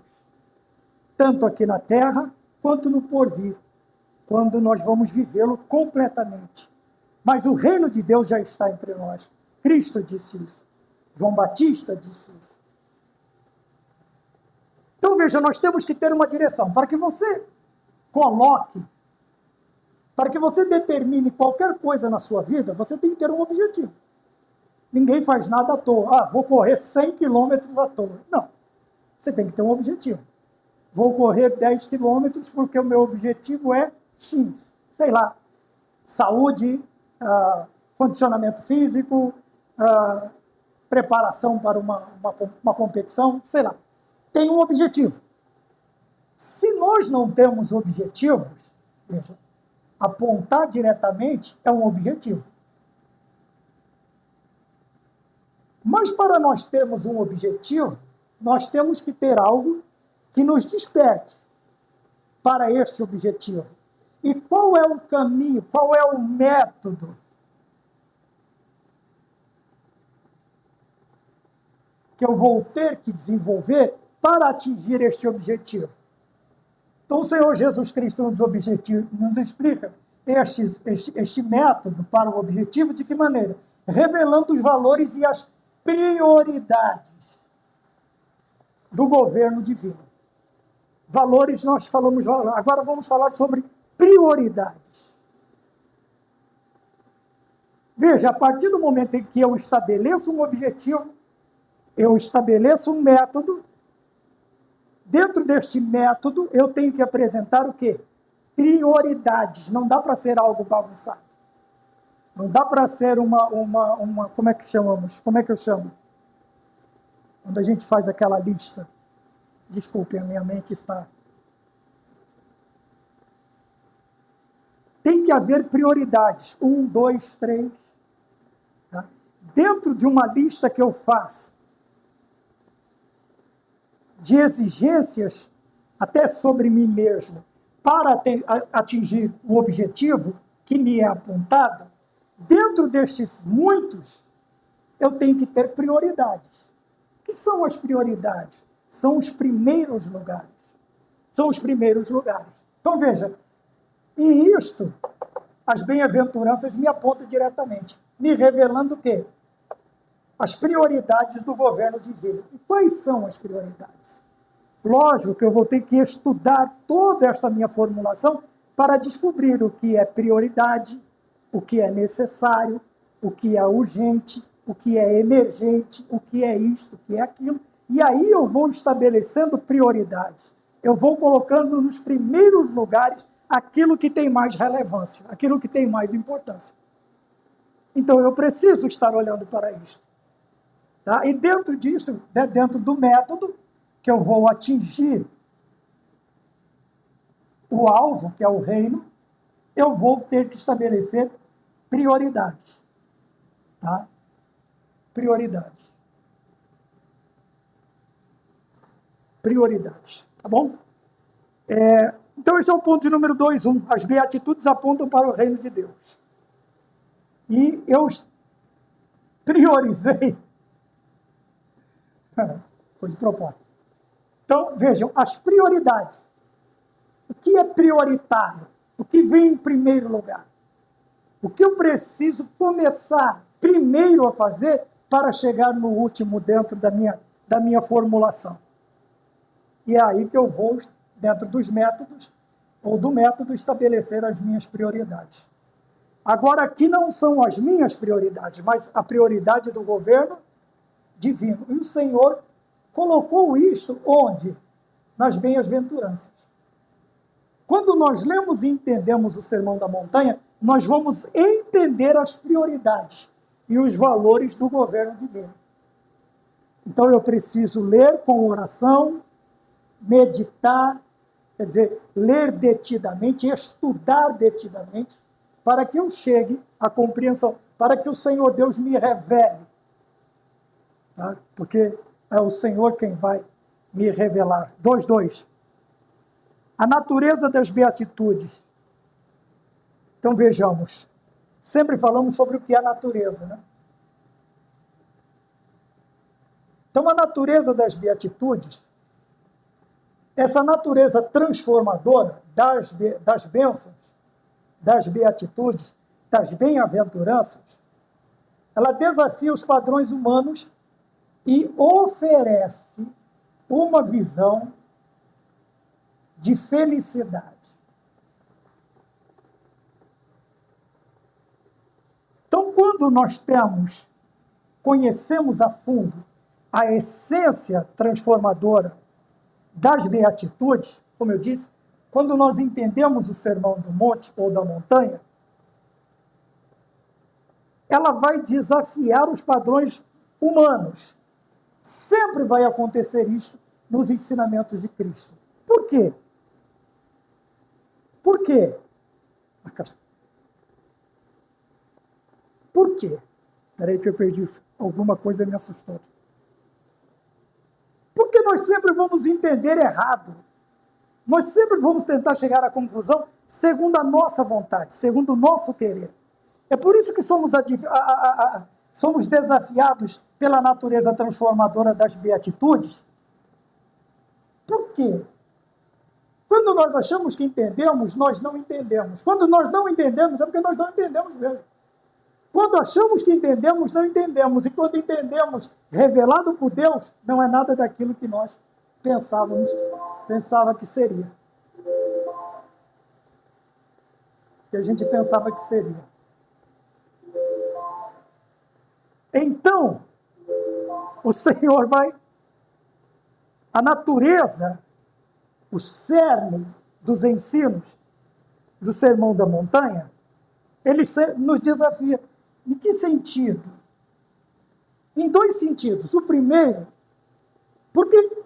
tanto aqui na terra quanto no porvir, quando nós vamos vivê-lo completamente. Mas o reino de Deus já está entre nós. Cristo disse isso. João Batista disse isso. Então, veja, nós temos que ter uma direção. Para que você coloque, para que você determine qualquer coisa na sua vida, você tem que ter um objetivo. Ninguém faz nada à toa. Vou correr 100 quilômetros à toa. Não. Você tem que ter um objetivo. Vou correr 10 quilômetros porque o meu objetivo é X. Sei lá, saúde, condicionamento físico, preparação para uma competição, sei lá. Tem um objetivo. Se nós não temos objetivos, veja, apontar diretamente é um objetivo. Mas para nós termos um objetivo, nós temos que ter algo que nos desperte para este objetivo. E qual é o caminho, qual é o método que eu vou ter que desenvolver para atingir este objetivo? Então, o Senhor Jesus Cristo nos explica este método para o objetivo de que maneira? Revelando os valores e as prioridades do governo divino. Valores, nós falamos, agora vamos falar sobre prioridades. Veja, a partir do momento em que eu estabeleço um objetivo, eu estabeleço um método, dentro deste método eu tenho que apresentar o quê? Prioridades. Não dá para ser algo bagunçado. Não dá para ser como é que chamamos? Como é que eu chamo? Quando a gente faz aquela lista. Desculpe, a minha mente está... Tem que haver prioridades. 1, 2, 3. Tá? Dentro de uma lista que eu faço de exigências, até sobre mim mesmo, para atingir o objetivo que me é apontado, dentro destes muitos, eu tenho que ter prioridades. O que são as prioridades? São os primeiros lugares. São os primeiros lugares. Então, veja, e isto, as bem-aventuranças me apontam diretamente, me revelando o quê? As prioridades do governo divino. E quais são as prioridades? Lógico que eu vou ter que estudar toda esta minha formulação para descobrir o que é prioridade, o que é necessário, o que é urgente, o que é emergente, o que é isto, o que é aquilo. E aí eu vou estabelecendo prioridades. Eu vou colocando nos primeiros lugares aquilo que tem mais relevância, aquilo que tem mais importância. Então eu preciso estar olhando para isto. Tá? E dentro disso, dentro do método que eu vou atingir o alvo, que é o reino, eu vou ter que estabelecer prioridades. Tá? Prioridades. Prioridades. Tá bom? Então, esse é o ponto de número 2.1. As beatitudes apontam para o reino de Deus. E eu priorizei. Foi de propósito. Então, vejam, as prioridades. O que é prioritário? O que vem em primeiro lugar? O que eu preciso começar primeiro a fazer para chegar no último dentro da minha formulação? E é aí que eu vou, dentro dos métodos, ou do método, estabelecer as minhas prioridades. Agora, aqui não são as minhas prioridades, mas a prioridade do governo divino. E o Senhor colocou isto onde? Nas bem-aventuranças. Quando nós lemos e entendemos o Sermão da Montanha, nós vamos entender as prioridades e os valores do governo divino. Então, eu preciso ler com oração, meditar, quer dizer, ler detidamente, estudar detidamente, para que eu chegue à compreensão, para que o Senhor Deus me revele. Tá? Porque é o Senhor quem vai me revelar. 2.2. A natureza das beatitudes. Então, vejamos. Sempre falamos sobre o que é a natureza, né? Então, a natureza das beatitudes, essa natureza transformadora das bênçãos, das beatitudes, das bem-aventuranças, ela desafia os padrões humanos e oferece uma visão de felicidade. Então, quando nós conhecemos a fundo a essência transformadora das beatitudes, como eu disse, quando nós entendemos o Sermão do Monte ou da montanha, ela vai desafiar os padrões humanos. Sempre vai acontecer isso nos ensinamentos de Cristo. Por quê? Por quê? Por quê? Espera aí que eu perdi alguma coisa e me assustou. Porque nós sempre vamos entender errado. Nós sempre vamos tentar chegar à conclusão segundo a nossa vontade, segundo o nosso querer. É por isso que somos desafiados pela natureza transformadora das beatitudes. Por quê? Quando nós achamos que entendemos, nós não entendemos. Quando nós não entendemos, é porque nós não entendemos mesmo. Quando achamos que entendemos, não entendemos. E quando entendemos, revelado por Deus, não é nada daquilo que nós pensava que seria. Que a gente pensava que seria. Então, o Senhor vai... A natureza, o cerne dos ensinos do Sermão da Montanha, ele nos desafia. Em que sentido? Em dois sentidos. O primeiro, porque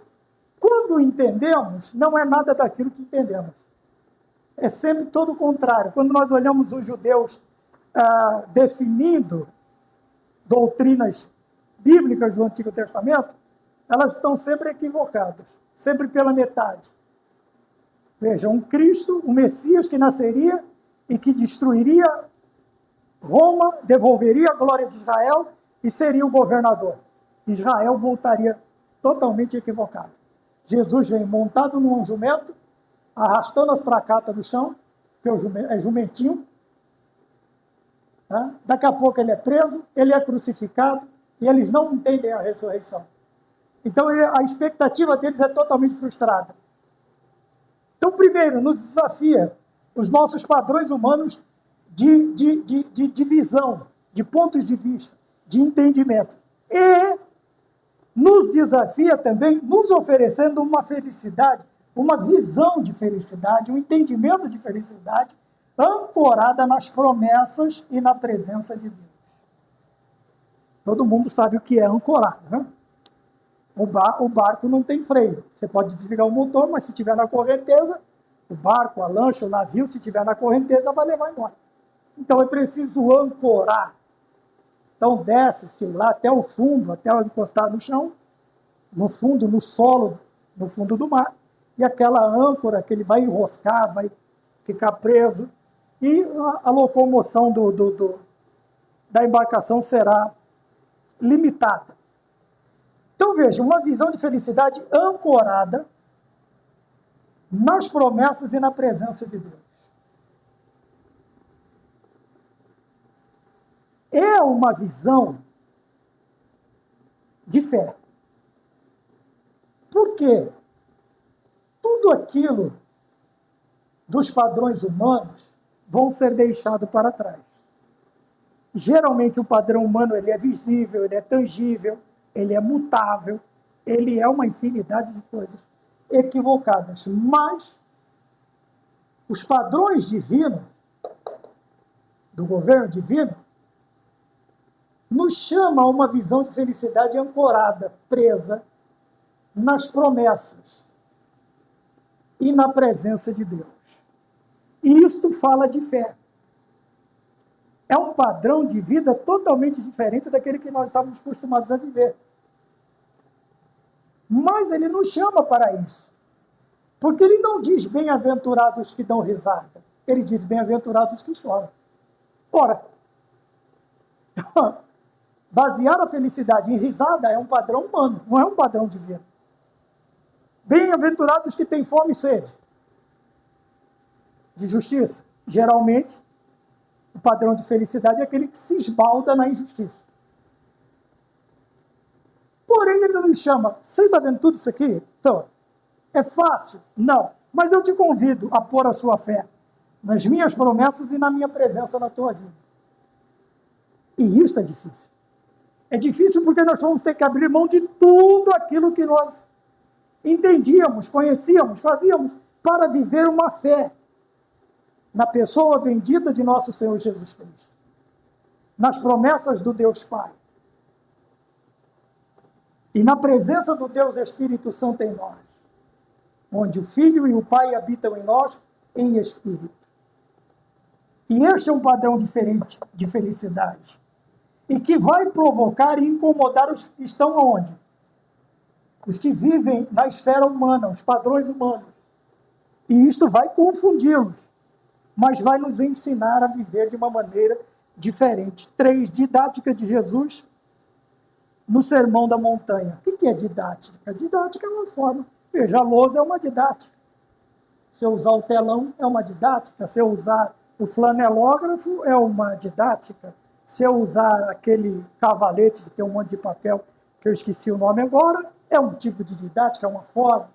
quando entendemos, não é nada daquilo que entendemos. É sempre todo o contrário. Quando nós olhamos os judeus definindo doutrinas bíblicas do Antigo Testamento, elas estão sempre equivocadas, sempre pela metade. Veja, um Cristo, um Messias que nasceria e que destruiria Roma, devolveria a glória de Israel e seria o governador. Israel voltaria totalmente equivocado. Jesus vem montado num jumento, arrastando as pracatas no chão, porque é jumentinho. Tá? Daqui a pouco ele é preso, ele é crucificado, e eles não entendem a ressurreição. Então a expectativa deles é totalmente frustrada. Então, primeiro, nos desafia os nossos padrões humanos de visão, de pontos de vista, de entendimento. E nos desafia também, nos oferecendo uma felicidade, uma visão de felicidade, um entendimento de felicidade, ancorada nas promessas e na presença de Deus. Todo mundo sabe o que é ancorado, né? O barco não tem freio. Você pode desligar o motor, mas se estiver na correnteza, o barco, a lancha, o navio, se estiver na correnteza, vai levar embora. Então é preciso ancorar. Então desce-se lá até o fundo, até encostar no chão, no fundo, no solo, no fundo do mar, e aquela âncora que ele vai enroscar, vai ficar preso, e a locomoção da embarcação será limitada. Então veja, uma visão de felicidade ancorada nas promessas e na presença de Deus. É uma visão de fé. Por quê? Tudo aquilo dos padrões humanos vão ser deixados para trás. Geralmente o padrão humano ele é visível, ele é tangível, ele é mutável, ele é uma infinidade de coisas equivocadas. Mas os padrões divinos, do governo divino, nos chama a uma visão de felicidade ancorada, presa nas promessas e na presença de Deus. E isto fala de fé. É um padrão de vida totalmente diferente daquele que nós estávamos acostumados a viver. Mas ele nos chama para isso. Porque ele não diz bem-aventurados que dão risada. Ele diz bem-aventurados que choram. Ora, basear a felicidade em risada é um padrão humano, não é um padrão divino. Bem-aventurados que têm fome e sede de justiça. Geralmente, o padrão de felicidade é aquele que se esbalda na injustiça. Porém, ele nos chama, você está vendo tudo isso aqui? Então, é fácil? Não. Mas eu te convido a pôr a sua fé nas minhas promessas e na minha presença na tua vida. E isso é difícil. É difícil porque nós vamos ter que abrir mão de tudo aquilo que nós entendíamos, conhecíamos, fazíamos, para viver uma fé na pessoa bendita de nosso Senhor Jesus Cristo, nas promessas do Deus Pai e na presença do Deus Espírito Santo em nós, onde o Filho e o Pai habitam em nós em espírito. E este é um padrão diferente de felicidade e que vai provocar e incomodar os que estão onde? Os que vivem na esfera humana, os padrões humanos. E isto vai confundi-los, mas vai nos ensinar a viver de uma maneira diferente. 3, didática de Jesus no Sermão da Montanha. O que é didática? Didática é uma forma. Veja, a lousa é uma didática. Se eu usar o telão, é uma didática. Se eu usar o flanelógrafo, é uma didática. Se eu usar aquele cavalete que tem um monte de papel, que eu esqueci o nome agora, É um tipo de didática, é uma forma.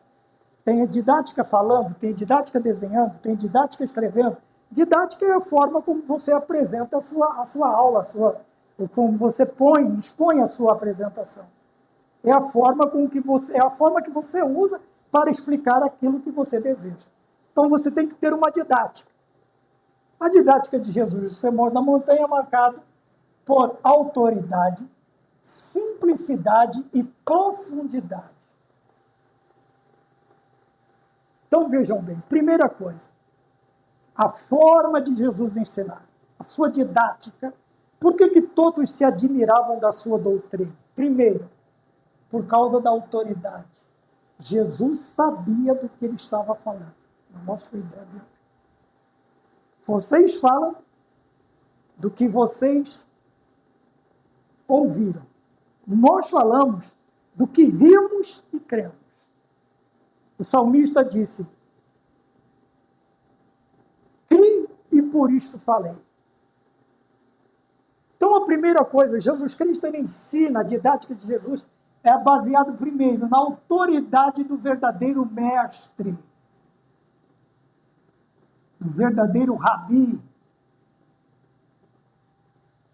Tem didática falando, tem didática desenhando, tem didática escrevendo. Didática é a forma como você apresenta a sua aula, como você expõe a sua apresentação. É a forma que você usa para explicar aquilo que você deseja. Então você tem que ter uma didática. A didática de Jesus, o Sermão da Montanha, é marcado por autoridade, simplicidade e profundidade. Então vejam bem, primeira coisa, a forma de Jesus ensinar, a sua didática. Por que todos se admiravam da sua doutrina? Primeiro, por causa da autoridade. Jesus sabia do que ele estava falando. Não mostro ideia. Vocês falam do que vocês ouviram. Nós falamos do que vimos e cremos. O salmista disse: "Cri e por isto falei". Então, a primeira coisa, Jesus Cristo ele ensina, a didática de Jesus é baseado primeiro na autoridade do verdadeiro mestre, do verdadeiro rabi.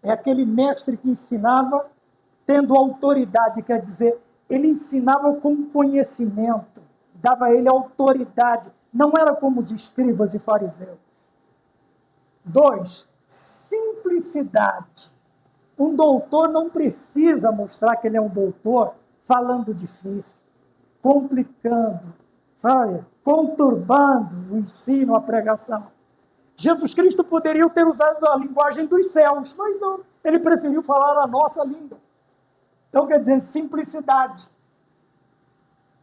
É aquele mestre que ensinava tendo autoridade, quer dizer, ele ensinava com conhecimento, dava a ele autoridade, não era como os escribas e fariseus. 2, simplicidade. Um doutor não precisa mostrar que ele é um doutor falando difícil, complicando, sabe? Conturbando o ensino, a pregação. Jesus Cristo poderia ter usado a linguagem dos céus, mas não. Ele preferiu falar a nossa língua. Então, quer dizer, simplicidade.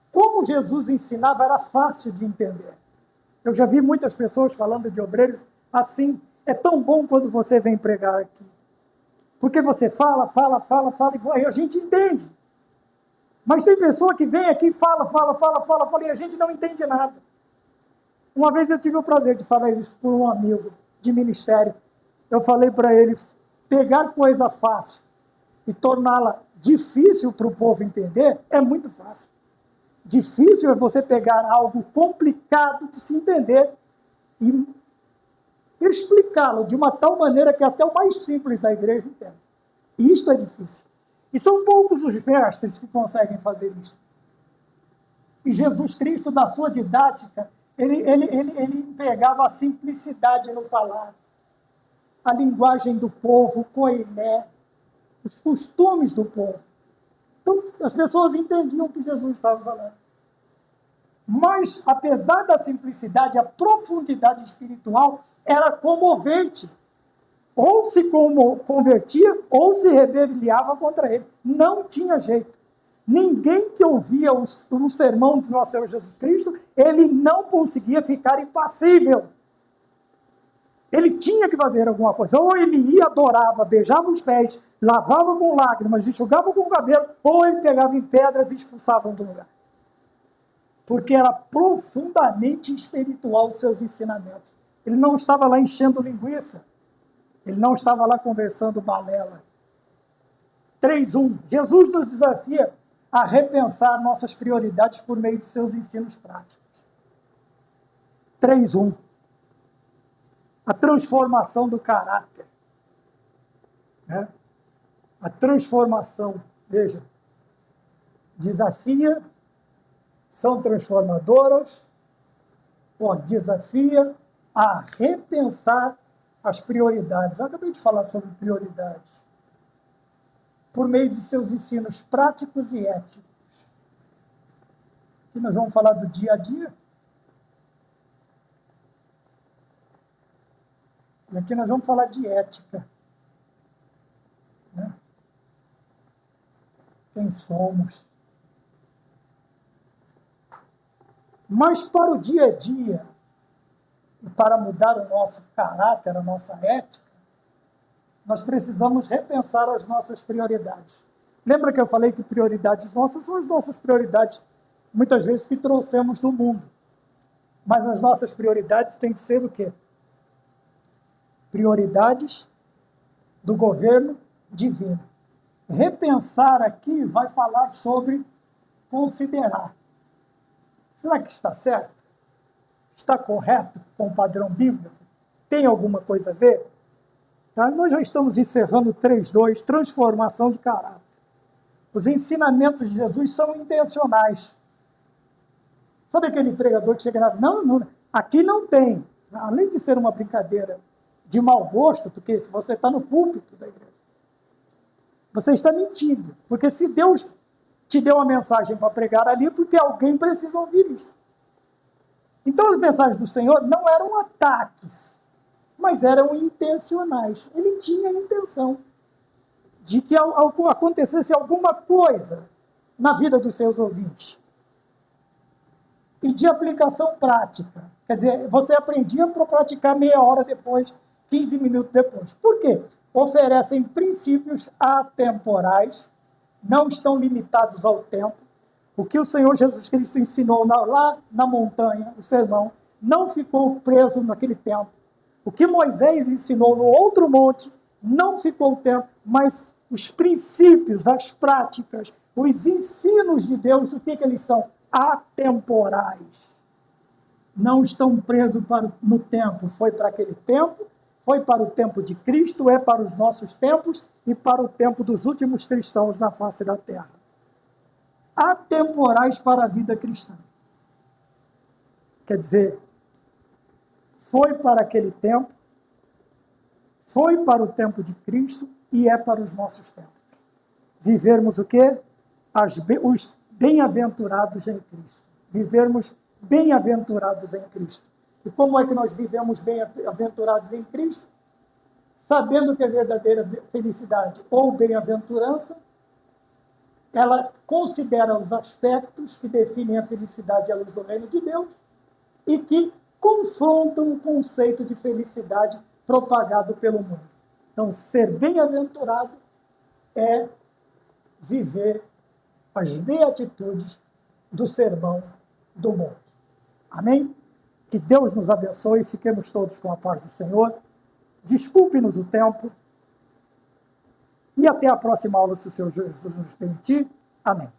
Como Jesus ensinava, era fácil de entender. Eu já vi muitas pessoas falando de obreiros assim. É tão bom quando você vem pregar aqui. Porque você fala, e a gente entende. Mas tem pessoa que vem aqui e fala, e a gente não entende nada. Uma vez eu tive o prazer de falar isso por um amigo de ministério. Eu falei para ele, pegar coisa fácil e torná-la difícil para o povo entender é muito fácil. Difícil é você pegar algo complicado de se entender e explicá-lo de uma tal maneira que até o mais simples da igreja entenda. E isto é difícil. E são poucos os mestres que conseguem fazer isso. E Jesus Cristo, na sua didática, ele empregava a simplicidade no falar, a linguagem do povo, o koiné, os costumes do povo. Então, as pessoas entendiam o que Jesus estava falando. Mas, apesar da simplicidade, a profundidade espiritual era comovente. Ou se convertia, ou se rebeliava contra ele. Não tinha jeito. Ninguém que ouvia o sermão do nosso Senhor Jesus Cristo, ele não conseguia ficar impassível. Ele tinha que fazer alguma coisa. Ou ele ia, adorava, beijava os pés, lavava com lágrimas, enxugava com o cabelo, ou ele pegava em pedras e expulsava do lugar. Porque era profundamente espiritual os seus ensinamentos. Ele não estava lá enchendo linguiça. Ele não estava lá conversando balela. 3.1. Jesus nos desafia a repensar nossas prioridades por meio de seus ensinos práticos. 3.1. A transformação do caráter. Né? A transformação, veja, desafia, são transformadoras, desafia a repensar as prioridades. Eu acabei de falar sobre prioridades. Por meio de seus ensinos práticos e éticos. Aqui nós vamos falar do dia a dia. E aqui nós vamos falar de ética. Né? Quem somos. Mas para o dia a dia, e para mudar o nosso caráter, a nossa ética, nós precisamos repensar as nossas prioridades. Lembra que eu falei que prioridades nossas são as nossas prioridades, muitas vezes, que trouxemos do mundo. Mas as nossas prioridades têm que ser o quê? Prioridades do governo divino. Repensar aqui vai falar sobre considerar. Será que está certo? Está correto com o padrão bíblico? Tem alguma coisa a ver? Tá? Nós já estamos encerrando 3.2, transformação de caráter. Os ensinamentos de Jesus são intencionais. Sabe aquele pregador que chega lá, não, aqui não tem. Além de ser uma brincadeira de mau gosto, porque se você está no púlpito da igreja, você está mentindo. Porque se Deus te deu uma mensagem para pregar ali, porque alguém precisa ouvir isso. Então as mensagens do Senhor não eram ataques, mas eram intencionais. Ele tinha a intenção de que acontecesse alguma coisa na vida dos seus ouvintes. E de aplicação prática. Quer dizer, você aprendia para praticar meia hora depois, 15 minutos depois. Por quê? Oferecem princípios atemporais, não estão limitados ao tempo. O que o Senhor Jesus Cristo ensinou lá na montanha, o sermão, não ficou preso naquele tempo. O que Moisés ensinou no outro monte não ficou tempo, mas os princípios, as práticas, os ensinos de Deus, o que eles são? Atemporais. Não estão presos no tempo. Foi para aquele tempo, foi para o tempo de Cristo, é para os nossos tempos e para o tempo dos últimos cristãos na face da terra. Atemporais para a vida cristã. Quer dizer, foi para aquele tempo, foi para o tempo de Cristo e é para os nossos tempos. Vivermos o quê? Os bem-aventurados em Cristo. Vivermos bem-aventurados em Cristo. E como é que nós vivemos bem-aventurados em Cristo? Sabendo que a verdadeira felicidade ou bem-aventurança, ela considera os aspectos que definem a felicidade à luz do reino de Deus e que confrontam o conceito de felicidade propagado pelo mundo. Então, ser bem-aventurado é viver as beatitudes do sermão do monte. Amém? Que Deus nos abençoe e fiquemos todos com a paz do Senhor. Desculpe-nos o tempo. E até a próxima aula, se o Senhor Jesus nos permitir. Amém.